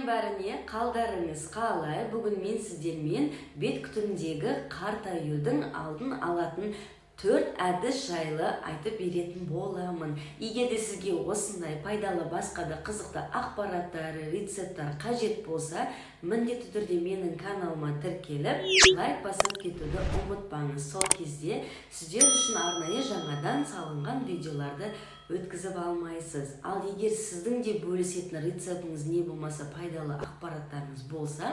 бәріне қалдарыңыз қалай? Бүгін мен сіздермен бет күтімдегі қартаюдың алдын алатын 4 әдіс жайлы айтып беретін боламын. Егер де сізге осындай пайдалы басқа да қызықты ақпараттары, рецепттар қажет болса, міндетті түрде менің каналыма тіркеліп, лайк басып кетуді ұмытпаңыз. Сол кезде сіздер үшін арнайы жаңадан салынған видеоларды өткізіп алмайсыз. Ал егер сіздің де бөлісетін рецептіңіз не болмаса пайдалы ақпараттарыңыз болса,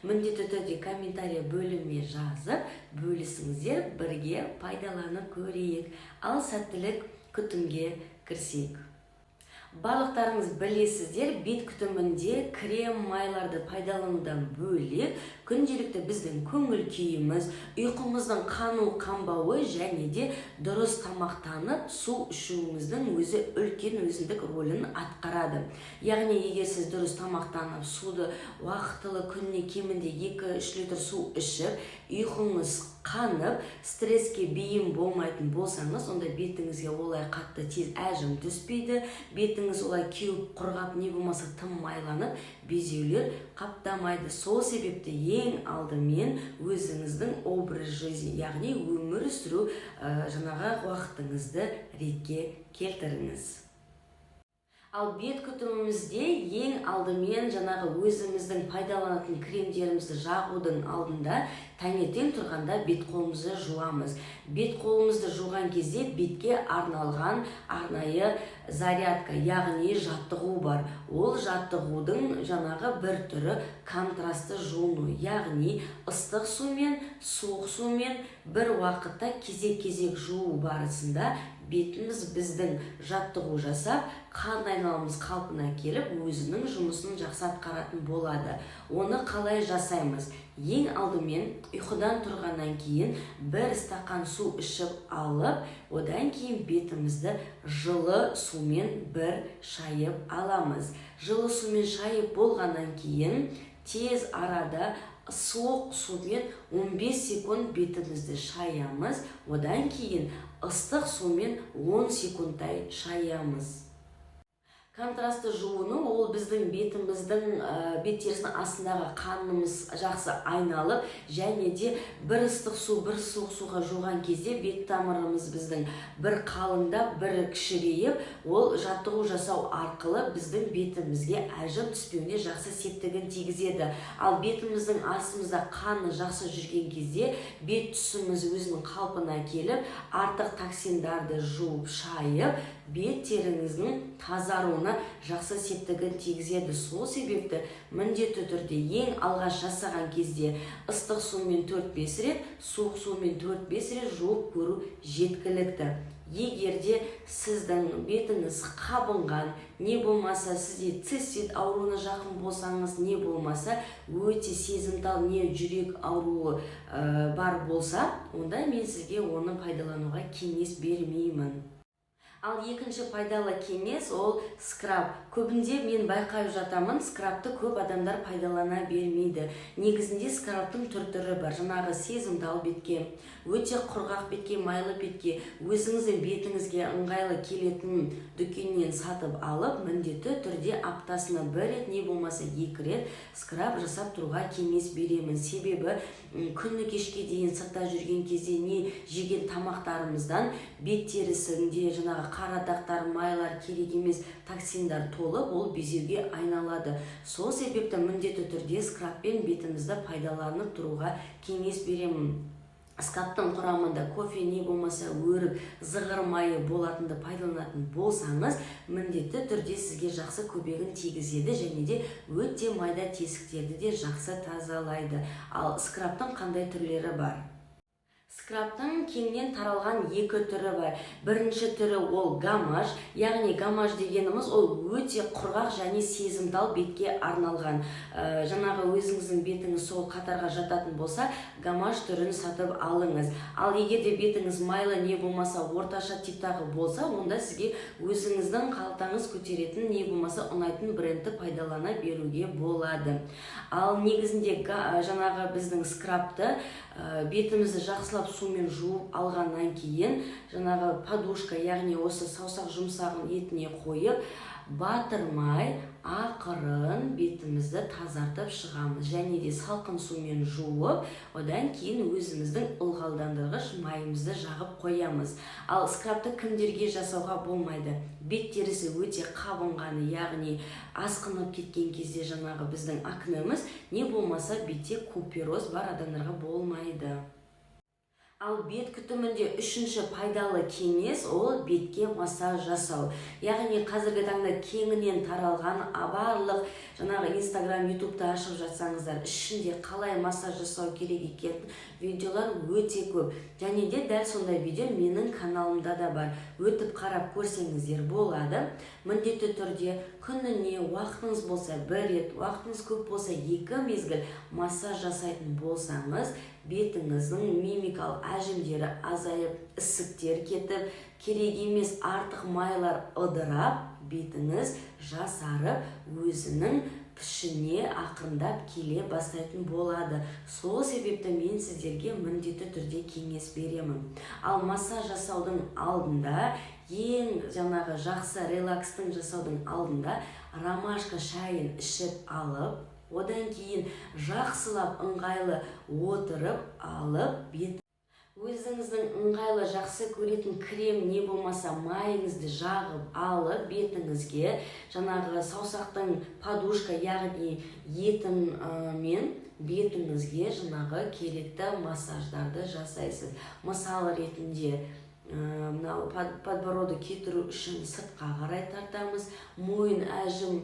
міндетті түрде комментарий бөліміне жазып, бөлісіңіздер, бірге пайдаланып көрейік. Ал сәттілік күтімге кірсек. Барлықтарыңыз білесіздер, бет күтімінде крем майларды пайдаланудан бөлек, күнделікті біздің көңіл күйіміз, ұйқымыздың қану-қанбауы және де дұрыс тамақтанып, су ішуіміздің өзі үлкен өзіндік рөлін атқарады. Яғни, егер сіз дұрыс тамақтанып, суды уақытылы күніне кемінде 2-3 литр су ішіп, ұйқыңыз қанып, стресске бейім болмайтын болсаңыз, онда бетіңізге олай қатты тез әжім түспейді, бетіңіз олай кеуіп құрғап не болмаса тым майланып, безеулер қаптамайды. Сол себепті ең алдымен өзіңіздің образ жизни, яғни өмір сүру жаңағы уақытыңызды ретке келтіріңіз. Ал бет күтімімізде ең алдымен жаңағы өзіміздің пайдаланатын кремдерімізді жағудың алдында таңертең тұрғанда бет қолымызды жуамыз. Бет қолымызды жуған кезде бетке арналған арнайы зарядка, яғни жаттығу бар. Ол жаттығудың жаңағы бір түрі контрасты жуыну, яғни ыстық сумен, суық сумен бір уақытта кезек-кезек жуу барысында бетіміз біздің жаттығу жасап, қан айналымыз қалпына келіп, өзінің жұмысын жақсы атқаратын болады. Оны қалай жасаймыз? Ең алдымен ұйқыдан тұрғаннан кейін бір стақан су ішіп алып, одан кейін бетімізді жылы сумен бір шайып аламыз. Жылы сумен шайып болғаннан кейін тез арада суық сумен 15 секунд бетімізді шаямыз, одан кейін ыстық сумен 10 секундтай шаямыз. Контрасты жуыну ол біздің бетіміздің бет терісінің астындағы қанымыз жақсы айналып, және де бір ыстық су, бір суық суға жуған кезде бет тамырымыз біздің бір қалыңдап, бір кішірейіп, ол жаттығу жасау арқылы біздің бетімізге әжім түспеуіне жақсы септігін тигізеді. Ал бетіміздің астымызда қаны жақсы жүрген кезде бет түсіміз өзінің қалпына келіп, артық токсиндарды жуып, шайып, бет теріңіздің тазаруына жақсы септігін тигізеді. Сол себепті міндетті түрде ең алғаш жасаған кезде ыстық сумен 4-5 рет, суық сумен 4-5 рет жуып көру жеткілікті. Егер де сіздің бетіңіз қабынған, не болмаса сізде цистит ауруына жақын болсаңыз, не болмаса өте сезімтал, не жүрек ауруы бар болса, онда мен сізге оны пайдалануға кеңес бермеймін. Ал екінші пайдалы кеңес ол скраб. Көбінде мен байқап жатамын, скрабты көп адамдар пайдалана бермейді. Негізінде скрабтың түр-түрі бар. Жаңағы сезімтал бетке, өте құрғақ бетке, майлы бетке, өзіңіздің бетіңізге ыңғайлы келетін дүкеннен сатып алып, міндетті түрде аптасына 1 рет, не болмаса 2 рет скраб жасап тұруға кеңес беремін. Себебі күні кешке дейін сыртта жүрген кезде не жеген тамақтарымыздан бет терісінде жаңағы қарадақтар, майлар, керек емес токсиндар толып, ол безеуге айналады. Сол себепті міндетті түрде скрабпен бетімізді пайдаланып тұруға кеңес беремін. Скрабтың құрамында кофе, не болмаса өрік, зығыр майы болатынды пайдаланатын болсаңыз, міндетті түрде сізге жақсы көмегін тигізеді және де өте майда тесіктерді де жақсы тазалайды. Ал скрабтың қандай түрлері бар? Скрабтың кеңінен таралған 2 түрі бар. Бірінші түрі ол гамаш, яғни гамаш дегеніміз ол өте құрғақ және сезімтал бетке арналған. Жаңағы өзіңіздің бетіңіз сол қатарға жататын болса, гамаш түрін сатып алыңыз. Ал егер де бетіңіз майлы, не болмаса орташа типтағы болса, онда сізге өзіңіздің қалтаңыз көтеретін, не болмаса ұнайтын брендті пайдалана беруге болады. Ал негізінде жаңағы біздің скрабты бетімізді жақсылап сумен жуып алғаннан кейін, жаңағы подушка, яғни осы саусақ жұмсағын етіне қойып, батырмай, ақырын бетімізді тазартып шығамыз. Және де салқын сумен жуып, одан кейін өзіміздің ылғалдандырғыш майымызды жағып қоямыз. Ал скрабты кімдерге жасауға болмайды? Бет терісі өте қабынғаны, яғни асқынып кеткен кезде жаңағы біздің акнеміз, не болмаса бетте купероз бар адамдарға болмайды. Ал бет күтімінде үшінші пайдалы кеңес ол бетке массаж жасау. Яғни қазіргі таңда кеңінен таралған барлық жаңағы Instagram, YouTube-та ашып жатсаңыздар, ішінде қалай массаж жасау керек екенін видеолар өте көп. Және де дәл сондай видео менің каналымда да бар. Өтіп қарап көрсеңіздер болады. Міндетті түрде күніне уақытыңыз болса бір рет, уақытыңыз көп болса екі мезгіл массаж жасайтын болсаңыз, бетіңіздің мимикалық әжімдері азайып, ісіктер кетіп, керек емес артық майлар ыдырап, бетіңіз жасарып, өзінің пішіне ақырындап келе бастайтын болады. Сол себепті мен сіздерге міндетті түрде кеңес беремін. Ал массаж жасаудың алдында, ең жаңағы жақсы релакстың жасаудың алдында ромашка шайын ішіп алып, одан кейін жақсылап ыңғайлы отырып алып, бет өзіңіздің ыңғайлы жақсы көретін крем не болмаса майыңызды жағып алып, бетіңізге жаңағы саусақтың подушка, яғни етім мен бетіңізге жаңағы керекті массаждарды жасайсыз. Мысалы ретінде мынау подбородок кетіру үшін сыртқа қарай тартамыз, мойын әжім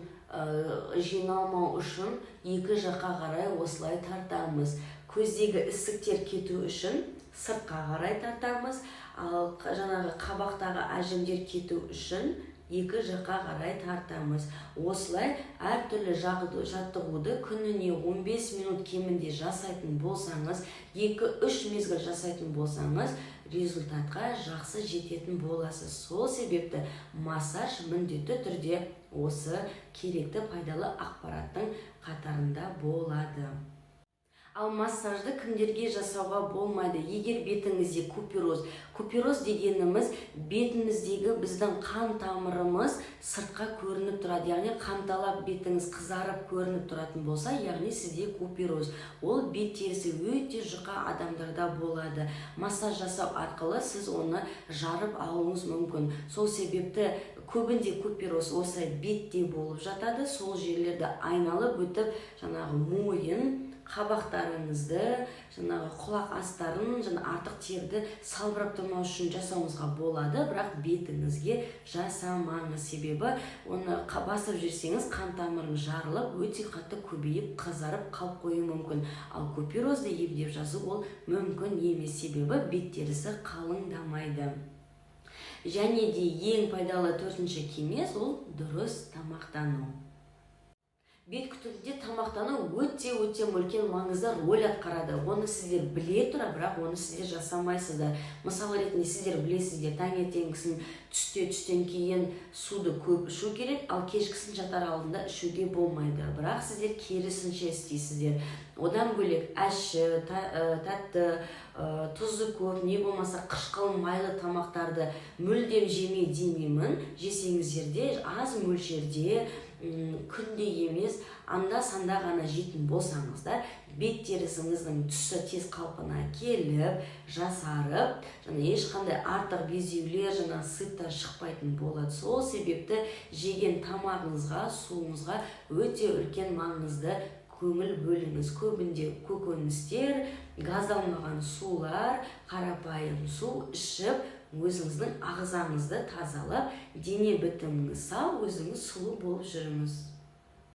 жиналмау үшін екі жаққа қарай осылай тартамыз. Көздегі ісіктер кету үшін сыртқа қарай тартамыз, ал жаңағы қабақтағы әжімдер кету үшін екі жаққа қарай тартамыз. Осылай әртүрлі жаттығуды күніне 15 минут кемінде жасайтын болсаңыз, 2-3 мезгіл жасайтын болсаңыз, результатқа жақсы жететін боласыз. Сол себепті массаж міндетті түрде осы керекті пайдалы ақпараттың қатарында болады. Ал массажды кімдерге жасауға болмайды? Егер бетіңізде купероз дегеніміз бетіміздегі біздің қан тамырымыз сыртқа көрініп тұрады, яғни қанталап бетіңіз қызарып көрініп тұратын болса, яғни сізде купероз. Ол бет терісі өте жұқа адамдарда болады. Массаж жасау арқылы сіз оны жарып алуыңыз мүмкін. Сол себепті көбінде купероз осы бетте болып жатады. Сол жерлерді айналып өтіп, жаңағы мойын, қабақтарыңызды, жаңағы құлақ астарын, артық терді салбырап тұрмау үшін жасауыңызға болады, бірақ бетіңізге жасамаңыз. Себебі оны басып жүрсеңіз қан тамырыңыз жарылып, өте қатты көбейіп, қызарып қалып қоюы мүмкін. Ал куперозды емдеп жазу ол мүмкін емес, себебі бет терісі қалыңдамайды. Және де ең пайдалы төртінші кеңес ол дұрыс тамақтану. Бет күтімінде тамақтану өте үлкен маңызды рөл атқарады. Оны сіздер біле тұра, бірақ оны сіздер жасамайсыздар. Мысалы ретінде сіздер білесіздер, таңертеңгісін түстен кейін суды көп ішу керек, ал кешкісін жатар алдында ішуге болмайды. Бірақ сіздер керісінше істейсіздер. Одан бөлек әші, тәтті, тұзы көп, не болмаса қышқыл майлы тамақтарды мүлдем жемей демеймін. Жесеңіздер де аз мөлшерде, күнде емес, анда-санда ғана жейтін болсаңыздар, бет терісіңіздің түсі тез қалпына келіп, жасарып, ешқандай артық безеулер, сыйта шықпайтын болады. Сол себепті жеген тамағыңызға, суыңызға өте үлкен маңызды көңіл бөліңіз. Көбінде көкөністер, газдалмаған сулар, қарапайым су ішіп, өзіңіздің ағзаңызды тазалап, дене бітіміңіз сау, өзіңіз сұлу болып жүріңіз.